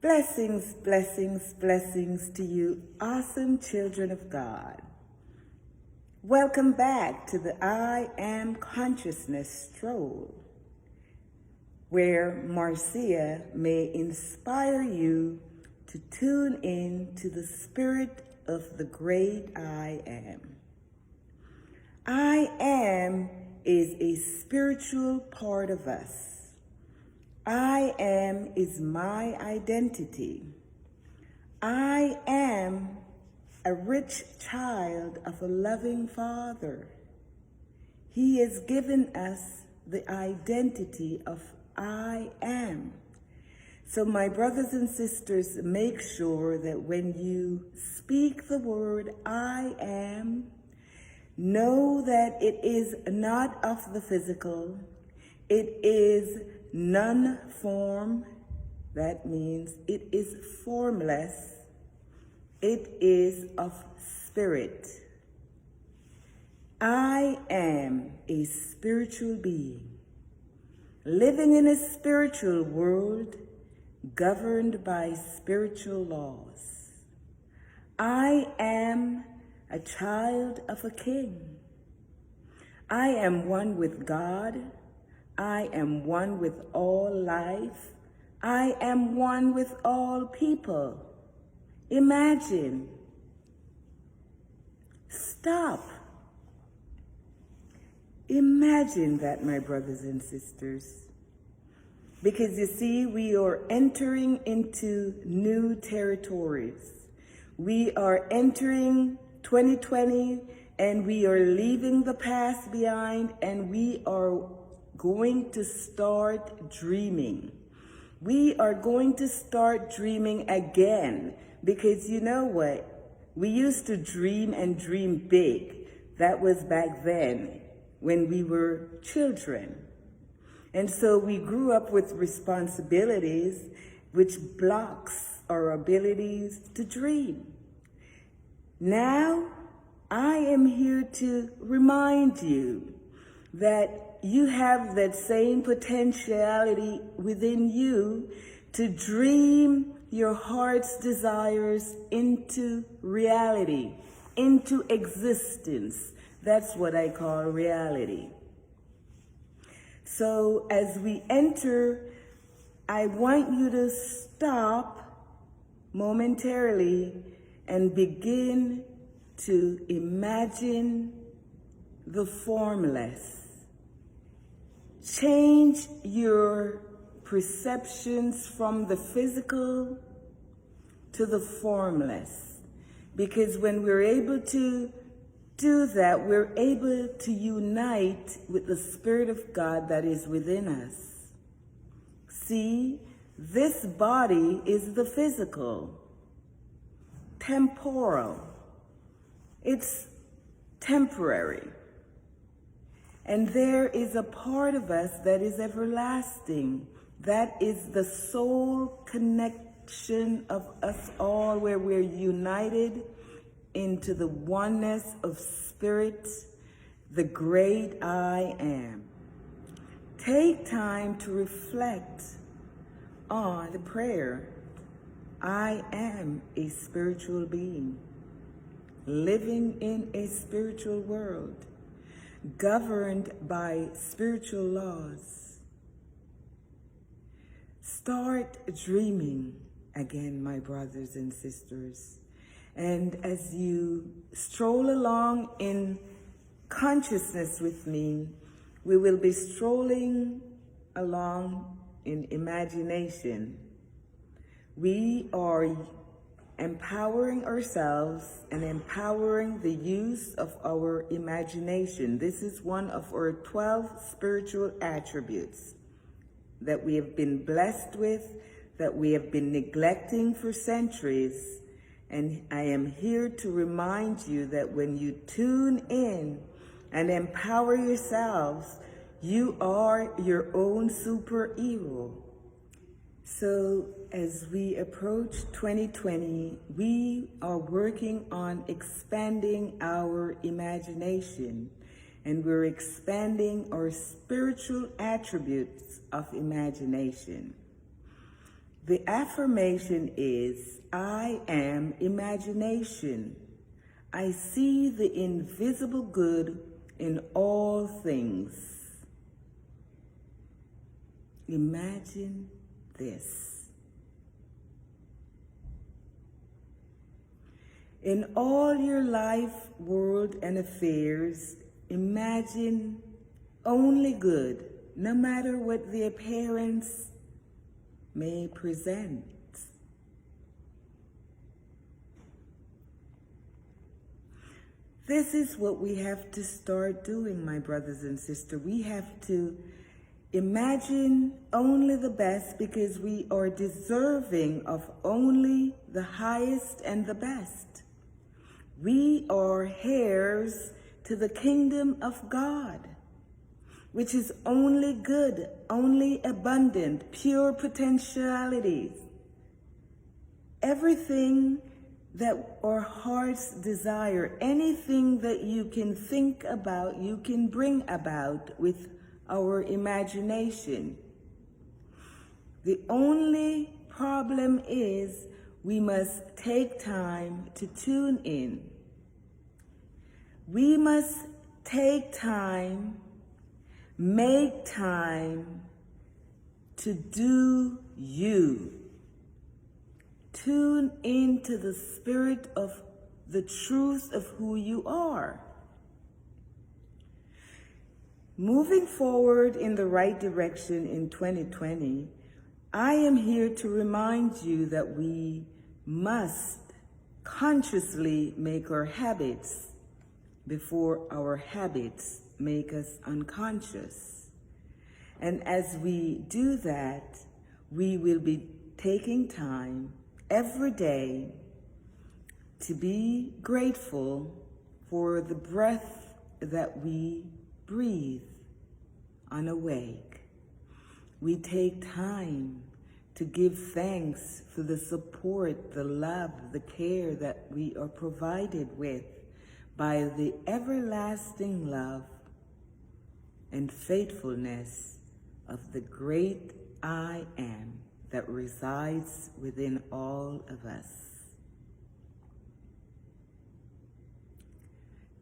Blessings, blessings, blessings to you, awesome children of God. Welcome back to the I AM Consciousness Stroll, where Marcia may inspire you to tune in to the spirit of the great I Am. I Am is a spiritual part of us. I am is my identity. I am a rich child of a loving Father. He has given us the identity of I am. So my brothers and sisters, make sure that when you speak the word I am, know that it is not of the physical. It is non-form. That means it is formless. It is of spirit. I am a spiritual being, living in a spiritual world, governed by spiritual laws. I am a child of a king. I am one with God. I am one with all life. I am one with all people. Imagine. Stop. Imagine that, my brothers and sisters. Because you see, we are entering into new territories. We are entering 2020 and we are leaving the past behind, and we are going to start dreaming. We are going to start dreaming again, because you know what? We used to dream and dream big. That was back then when we were children. And so we grew up with responsibilities which blocks our abilities to dream. Now, I am here to remind you that you have that same potentiality within you to dream your heart's desires into reality, into existence. That's what I call reality. So as we enter, I want you to stop momentarily and begin to imagine the formless. Change your perceptions from the physical to the formless. Because when we're able to do that, we're able to unite with the Spirit of God that is within us. See, this body is the physical, temporal. It's temporary. And there is a part of us that is everlasting. That is the soul connection of us all, where we're united into the oneness of spirit, the great I am. Take time to reflect on the prayer. I am a spiritual being, living in a spiritual world, governed by spiritual laws. Start dreaming again, my brothers and sisters. And as you stroll along in consciousness with me, we will be strolling along in imagination. We are empowering ourselves and empowering the use of our imagination. This is one of our 12 spiritual attributes that we have been blessed with, that we have been neglecting for centuries. And I am here to remind you that when you tune in and empower yourselves, you are your own superhero. So as we approach 2020, we are working on expanding our imagination, and we're expanding our spiritual attributes of imagination. The affirmation is, I am imagination. I see the invisible good in all things. Imagine this. In all your life, world, and affairs, imagine only good, no matter what the appearance may present. This is what we have to start doing, my brothers and sisters. We have to imagine only the best, because we are deserving of only the highest and the best. We are heirs to the kingdom of God, which is only good, only abundant, pure potentialities. Everything that our hearts desire, anything that you can think about, you can bring about with our imagination. The only problem is we must take time to tune in. We must take time, make time to do you. Tune into the spirit of the truth of who you are. Moving forward in the right direction in 2020, I am here to remind you that we must consciously make our habits before our habits make us unconscious. And as we do that, we will be taking time every day to be grateful for the breath that we breathe unawake. We take time to give thanks for the support, the love, the care that we are provided with by the everlasting love and faithfulness of the great I Am that resides within all of us.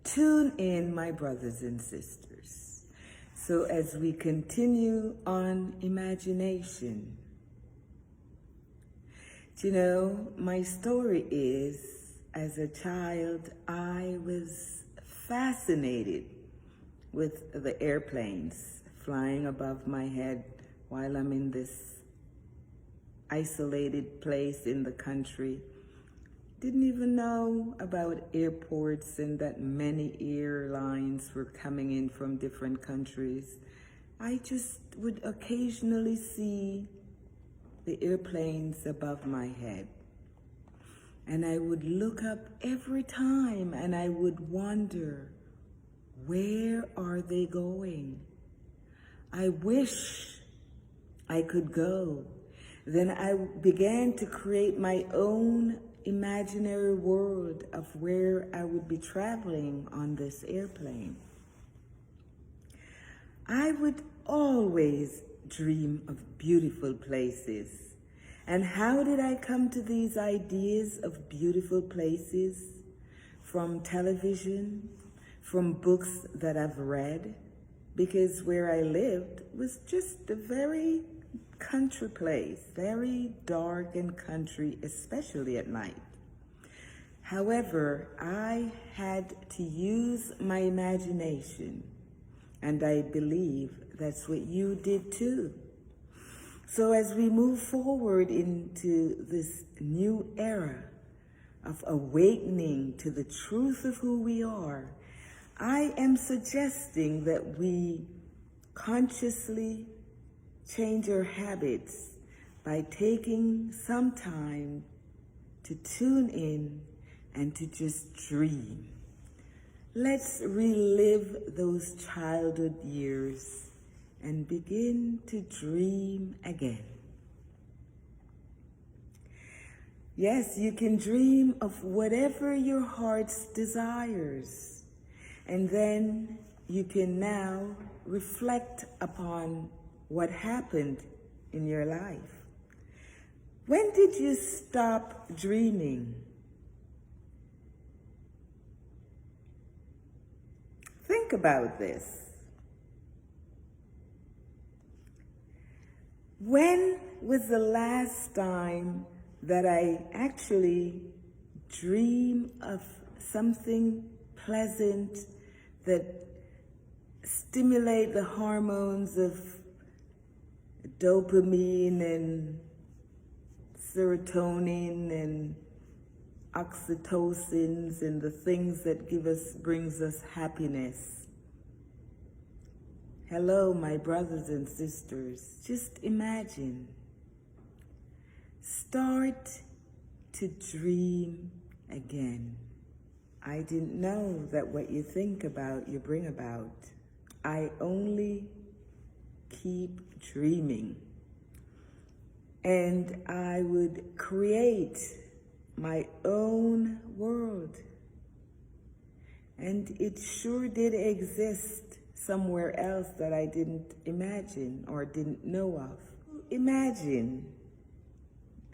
Tune in, my brothers and sisters. So as we continue on imagination, you know, my story is, as a child, I was fascinated with the airplanes flying above my head while I'm in this isolated place in the country. Didn't even know about airports and that many airlines were coming in from different countries. I just would occasionally see the airplanes above my head. And I would look up every time and I would wonder, where are they going? I wish I could go. Then I began to create my own imaginary world of where I would be traveling on this airplane. I would always dream of beautiful places. And how did I come to these ideas of beautiful places? From television, from books that I've read, because where I lived was just a very country place, very dark and country, especially at night. However, I had to use my imagination, and I believe that's what you did too. So as we move forward into this new era of awakening to the truth of who we are, I am suggesting that we consciously change our habits by taking some time to tune in and to just dream. Let's relive those childhood years and begin to dream again. Yes, you can dream of whatever your heart desires, and then you can now reflect upon what happened in your life. When did you stop dreaming? Think about this. When was the last time that I actually dream of something pleasant that stimulate the hormones of dopamine and serotonin and oxytocins and the things that brings us happiness? Hello, my brothers and sisters. Just imagine. Start to dream again. I didn't know that what you think about, you bring about. I only keep dreaming. And I would create my own world. And it sure did exist somewhere else that I didn't imagine or didn't know of. Imagine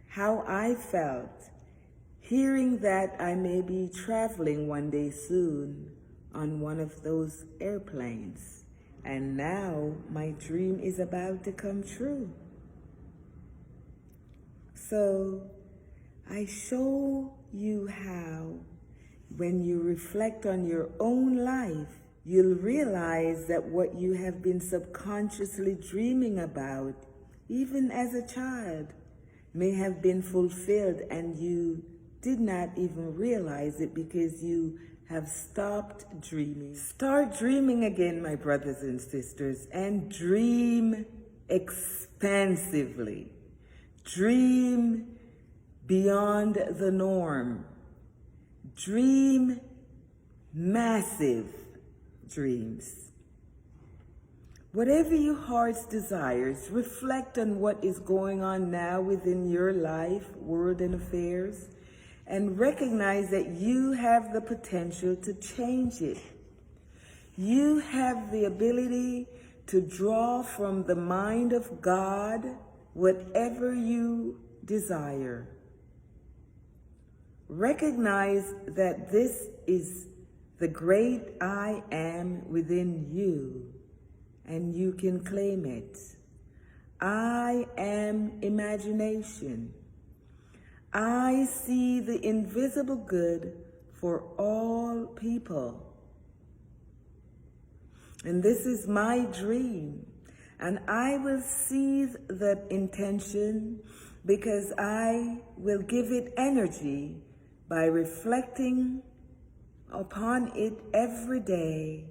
how I felt hearing that I may be traveling one day soon on one of those airplanes. And now my dream is about to come true. So I show you how, when you reflect on your own life, you'll realize that what you have been subconsciously dreaming about, even as a child, may have been fulfilled and you did not even realize it because you have stopped dreaming. Start dreaming again, my brothers and sisters, and dream expansively. Dream beyond the norm. Dream massive dreams. Whatever your heart's desires, reflect on what is going on now within your life, world, and affairs, and recognize that you have the potential to change it. You have the ability to draw from the mind of God whatever you desire. Recognize that this is the great I am within you, and you can claim it. I am imagination. I see the invisible good for all people. And this is my dream. And I will seize that intention because I will give it energy by reflecting upon it every day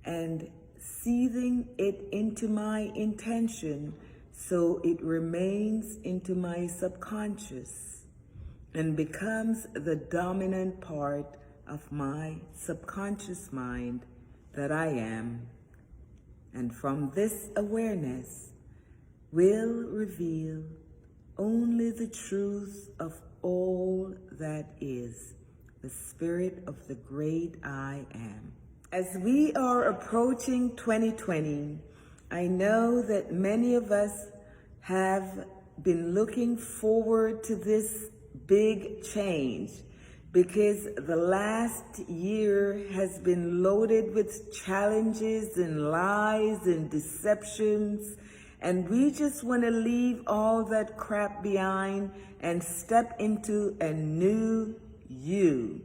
and seething it into my intention so it remains into my subconscious and becomes the dominant part of my subconscious mind that I am. And from this awareness will reveal only the truth of all that is, the spirit of the great I am. As we are approaching 2020, I know that many of us have been looking forward to this big change because the last year has been loaded with challenges and lies and deceptions, and we just want to leave all that crap behind and step into a new you.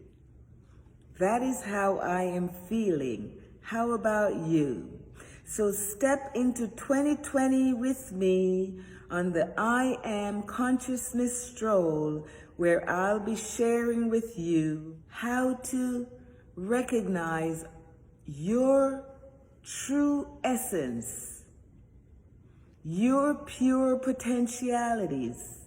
That is how I am feeling. How about you? So step into 2020 with me on the I AM Consciousness Stroll, where I'll be sharing with you how to recognize your true essence, your pure potentialities,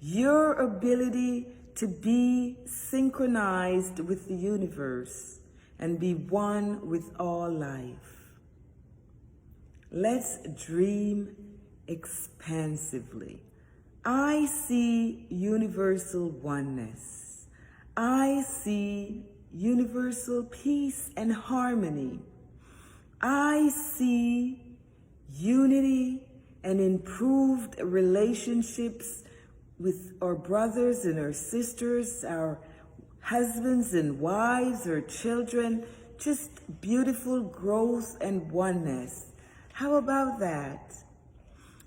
your ability to be synchronized with the universe and be one with all life. Let's dream expansively. I see universal oneness. I see universal peace and harmony. I see unity and improved relationships with our brothers and our sisters, our husbands and wives, our children, just beautiful growth and oneness. How about that?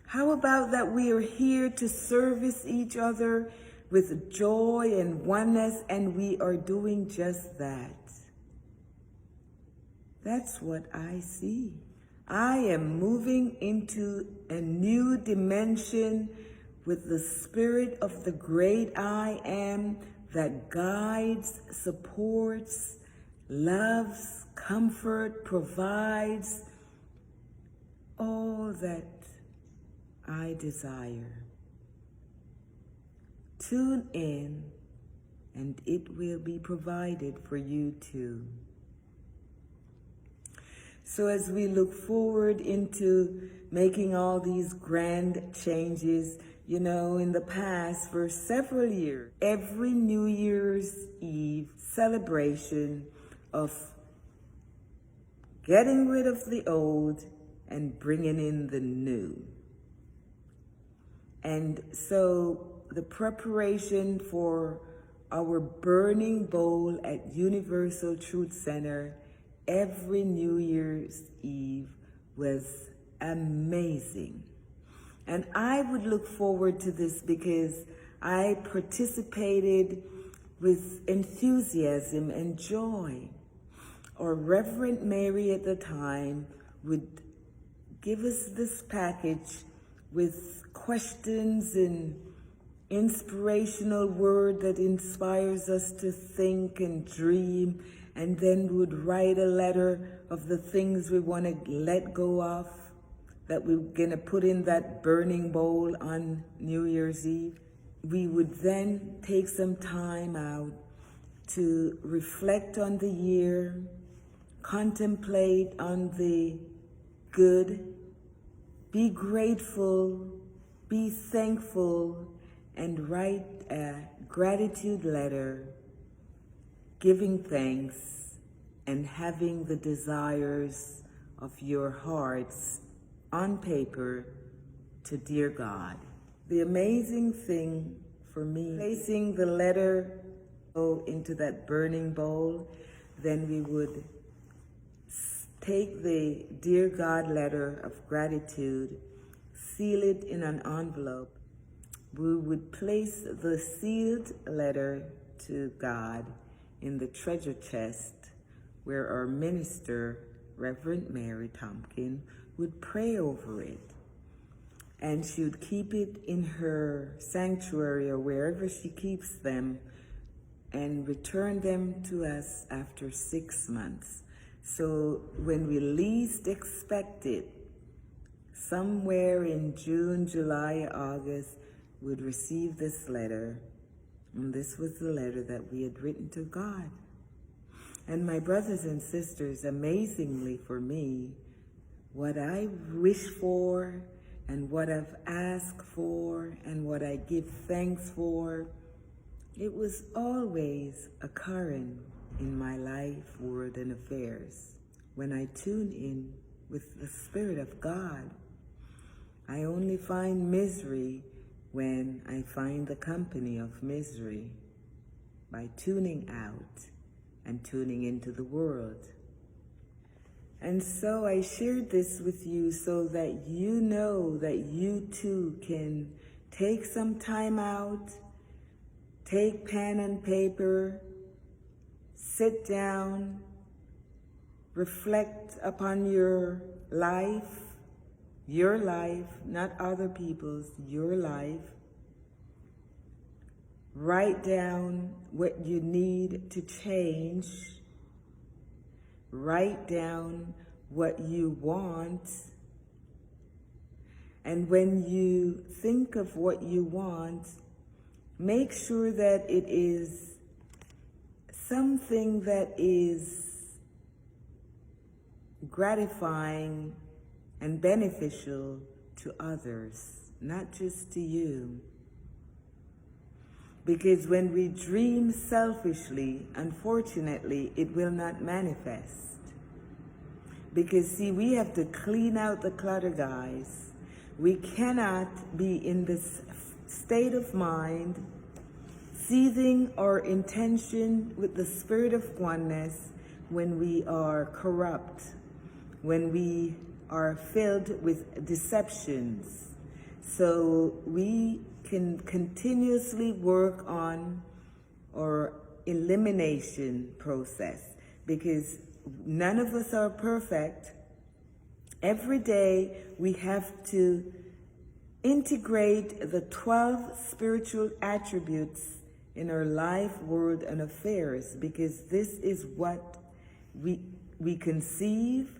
How about that we are here to service each other with joy and oneness, and we are doing just that? That's what I see. I am moving into a new dimension with the spirit of the great I am that guides, supports, loves, comfort, provides all that I desire. Tune in and it will be provided for you too. So as we look forward into making all these grand changes, you know, in the past, for several years, every New Year's Eve celebration of getting rid of the old and bringing in the new. And so the preparation for our burning bowl at Universal Truth Center every New Year's Eve was amazing. And I would look forward to this because I participated with enthusiasm and joy. Our Reverend Mary at the time would give us this package with questions and inspirational word that inspires us to think and dream, and then would write a letter of the things we want to let go of, that we're going to put in that burning bowl on New Year's Eve. We would then take some time out to reflect on the year, contemplate on the good, be grateful, be thankful, and write a gratitude letter, giving thanks and having the desires of your hearts on paper to dear God. The amazing thing for me, placing the letter into that burning bowl, then we would take the dear God letter of gratitude, seal it in an envelope. We would place the sealed letter to God in the treasure chest where our minister, Reverend Mary Tompkin, would pray over it. And she would keep it in her sanctuary or wherever she keeps them and return them to us after 6 months. So when we least expect it, somewhere in June, July, August, we'd receive this letter. And this was the letter that we had written to God. And my brothers and sisters, amazingly for me, what I wish for and what I've asked for and what I give thanks for, it was always occurring in my life, word, and affairs. When I tune in with the Spirit of God, I only find misery when I find the company of misery by tuning out and tuning into the world. And so I shared this with you so that you know that you too can take some time out, take pen and paper, sit down, reflect upon your life, not other people's, your life. Write down what you need to change. Write down what you want. And when you think of what you want, make sure that it is something that is gratifying and beneficial to others, not just to you. Because when we dream selfishly, unfortunately, it will not manifest. Because see, we have to clean out the clutter, guys. We cannot be in this state of mind, seething our intention with the spirit of oneness when we are corrupt, when we are filled with deceptions. So we can continuously work on our elimination process, because none of us are perfect. Every day we have to integrate the 12 spiritual attributes in our life, word, and affairs, because this is what we conceive.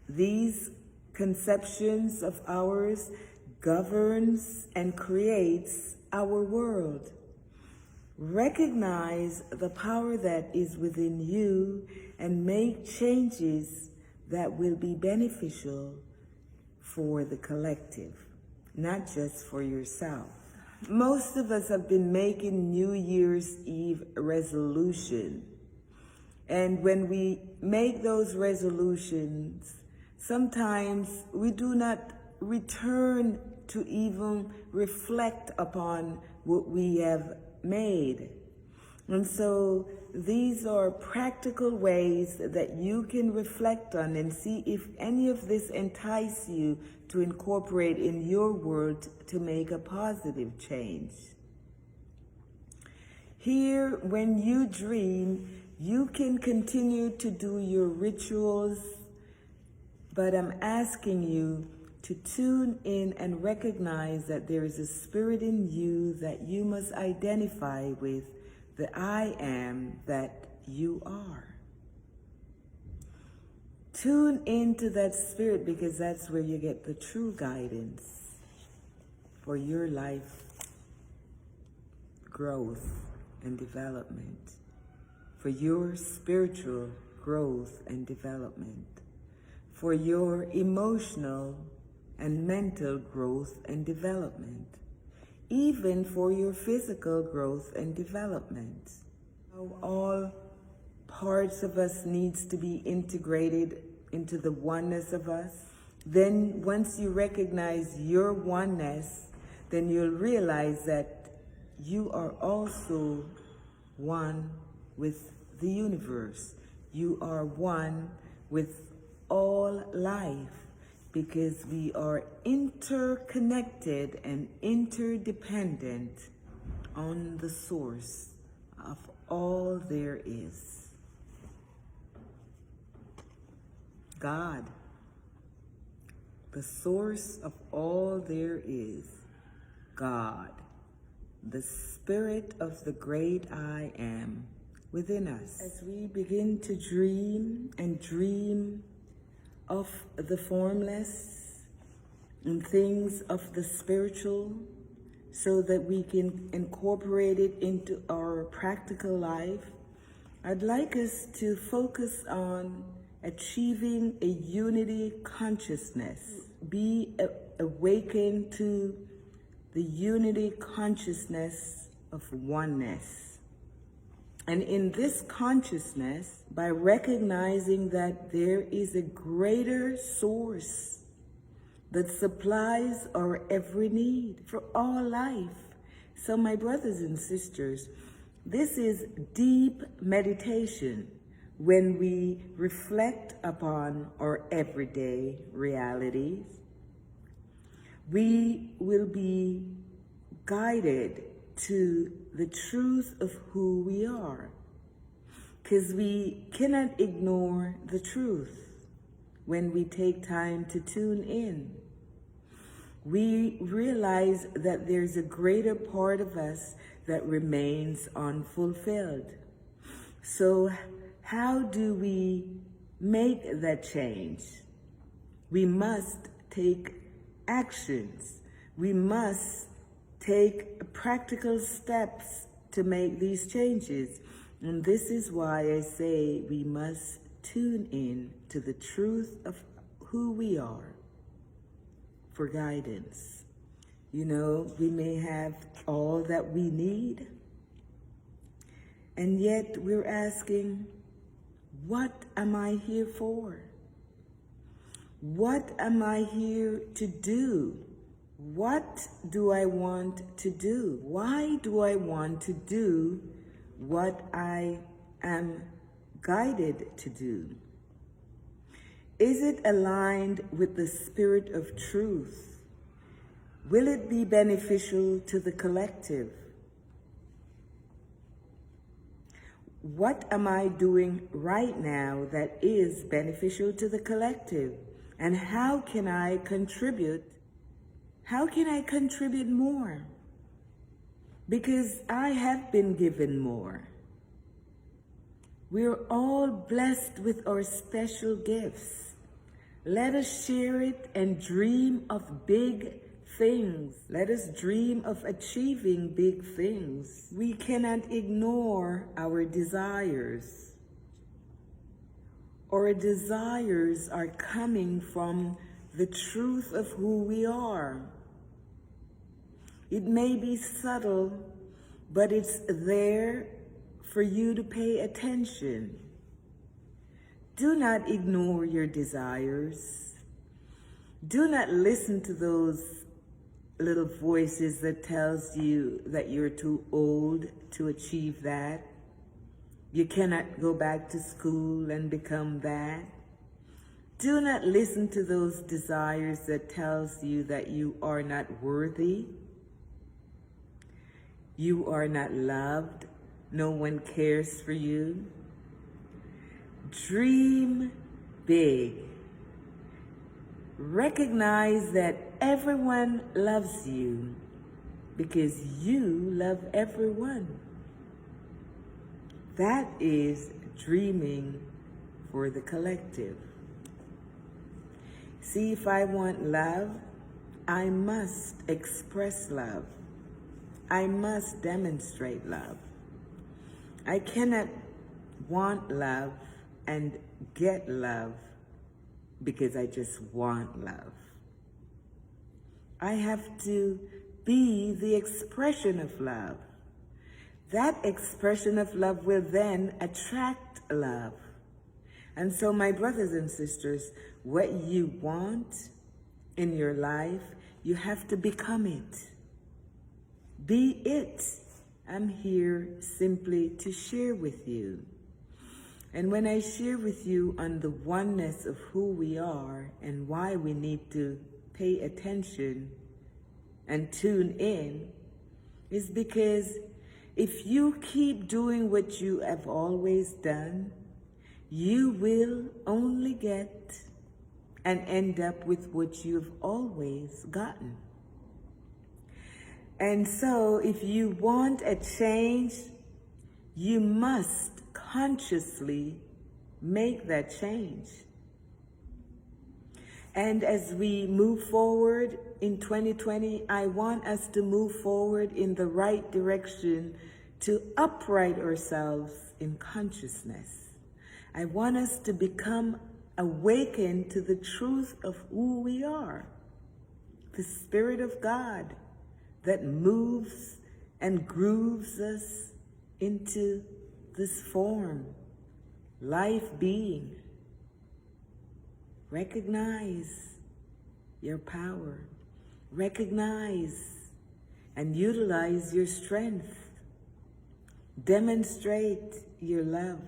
These conceptions of ours governs and creates our world. Recognize the power that is within you and make changes that will be beneficial for the collective, not just for yourself. Most of us have been making New Year's Eve resolution. And when we make those resolutions, sometimes we do not return to even reflect upon what we have made. And so these are practical ways that you can reflect on and see if any of this entice you to incorporate in your world to make a positive change. Here, when you dream, you can continue to do your rituals, but I'm asking you to tune in and recognize that there is a spirit in you that you must identify with, the I am that you are. Tune into that spirit, because that's where you get the true guidance for your life growth and development, for your spiritual growth and development, for your emotional and mental growth and development, even for your physical growth and development. All parts of us needs to be integrated into the oneness of us. Then once you recognize your oneness, then you'll realize that you are also one with the universe. You are one with all life, because we are interconnected and interdependent on the source of all there is. God, the source of all there is. God, the spirit of the great I am within us. As we begin to dream and dream of the formless and things of the spiritual, so that we can incorporate it into our practical life, I'd like us to focus on achieving a unity consciousness. Be awakened to the unity consciousness of oneness. And in this consciousness, by recognizing that there is a greater source that supplies our every need for all life. So my brothers and sisters, this is deep meditation when we reflect upon our everyday realities. We will be guided to the truth of who we are, because we cannot ignore the truth when we take time to tune in. We realize that there's a greater part of us that remains unfulfilled. So how do we make that change? We must take actions. We must take practical steps to make these changes. And this is why I say we must tune in to the truth of who we are for guidance. You know, we may have all that we need, and yet we're asking, what am I here for? What am I here to do? What do I want to do? Why do I want to do what I am guided to do? Is it aligned with the spirit of truth? Will it be beneficial to the collective? What am I doing right now that is beneficial to the collective? And how can I contribute? How can I contribute more? Because I have been given more. We're all blessed with our special gifts. Let us share it and dream of big things. Let us dream of achieving big things. We cannot ignore our desires. Our desires are coming from the truth of who we are. It may be subtle, but it's there for you to pay attention. Do not ignore your desires. Do not listen to those little voices that tells you that you're too old to achieve that. You cannot go back to school and become that. Do not listen to those desires that tells you that you are not worthy. You are not loved. No one cares for you. Dream big. Recognize that everyone loves you because you love everyone. That is dreaming for the collective. See, if I want love, I must express love. I must demonstrate love. I cannot want love and get love because I just want love. I have to be the expression of love. That expression of love will then attract love. And so, my brothers and sisters, what you want in your life, you have to become it. Be it. I'm here simply to share with you. And when I share with you on the oneness of who we are and why we need to pay attention and tune in, is because if you keep doing what you have always done, you will only get and end up with what you've always gotten. And so if you want a change, you must consciously make that change. And as we move forward in 2020, I want us to move forward in the right direction to upright ourselves in consciousness. I want us to become awakened to the truth of who we are, the Spirit of God that moves and grooves us into this form, life being. Recognize your power. Recognize and utilize your strength. Demonstrate your love,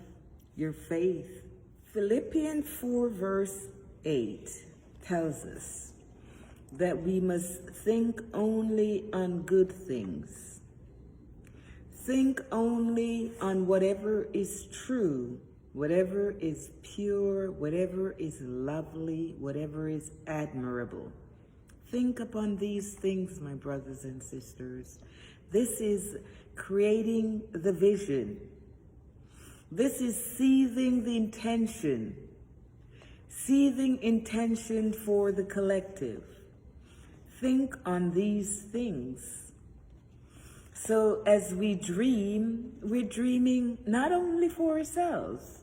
your faith. Philippians 4 verse 8 tells us that we must think only on good things. Think only on whatever is true, whatever is pure, whatever is lovely, whatever is admirable. Think upon these things, my brothers and sisters. This is creating the vision. This is seething the intention. Seething intention for the collective. Think on these things. So as we dream, we're dreaming not only for ourselves,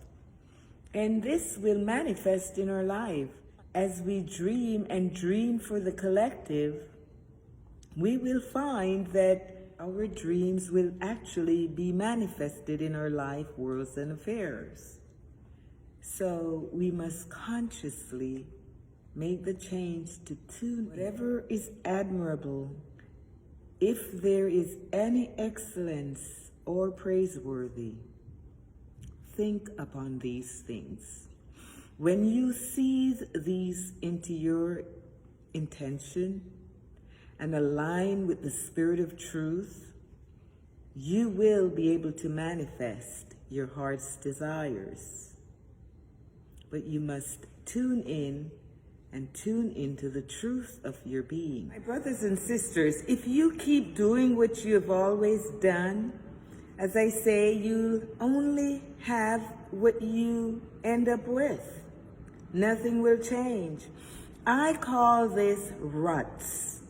and this will manifest in our life. As we dream and dream for the collective, we will find that our dreams will actually be manifested in our life, worlds, and affairs. So we must consciously Make the change to tune whatever is admirable. If there is any excellence or praiseworthy, think upon these things. When you seethe these into your intention and align with the spirit of truth, you will be able to manifest your heart's desires. But you must tune in and tune into the truth of your being. My brothers and sisters, if you keep doing what you have always done, as I say, you only have what you end up with. Nothing will change. I call this ruts.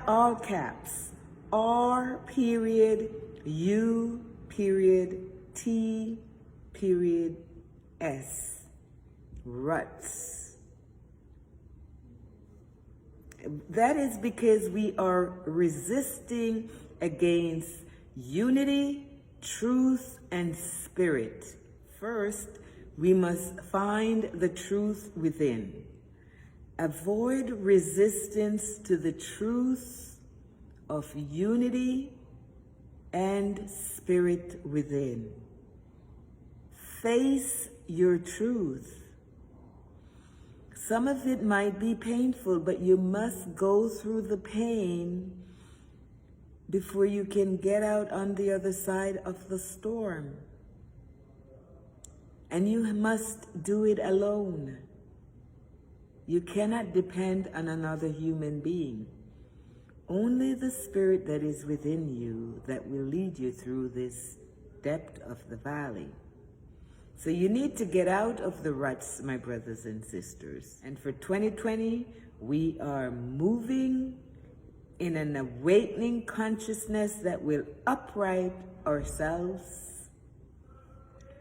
All caps. R period U period T period S. Ruts. That is because we are resisting against unity, truth, and spirit. First, we must find the truth within. Avoid resistance to the truth of unity and spirit within. Face your truth. Some of it might be painful, but you must go through the pain before you can get out on the other side of the storm. And you must do it alone. You cannot depend on another human being. Only the spirit that is within you that will lead you through this depth of the valley. So you need to get out of the ruts, my brothers and sisters. And for 2020, we are moving in an awakening consciousness that will upright ourselves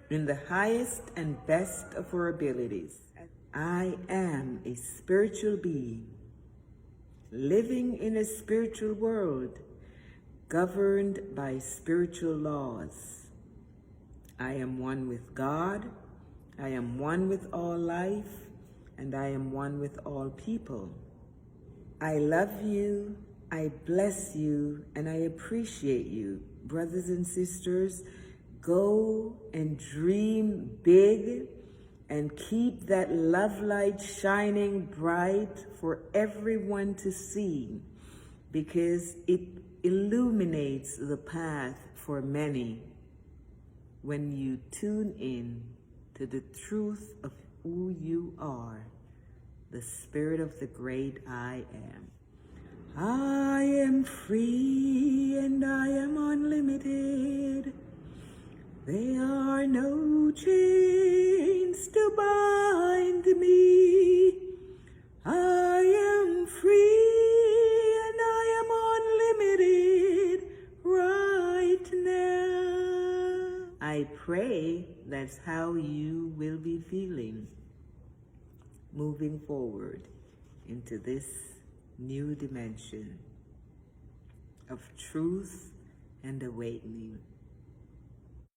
in the highest and best of our abilities. I am a spiritual being, living in a spiritual world, governed by spiritual laws. I am one with God, I am one with all life, and I am one with all people. I love you, I bless you, and I appreciate you. Brothers and sisters, go and dream big and keep that love light shining bright for everyone to see, because it illuminates the path for many. When you tune in to the truth of who you are, the spirit of the great I am. I am free and I am unlimited. There are no chains to bind me. I am free and I am unlimited right now. I pray that's how you will be feeling moving forward into this new dimension of truth and awakening.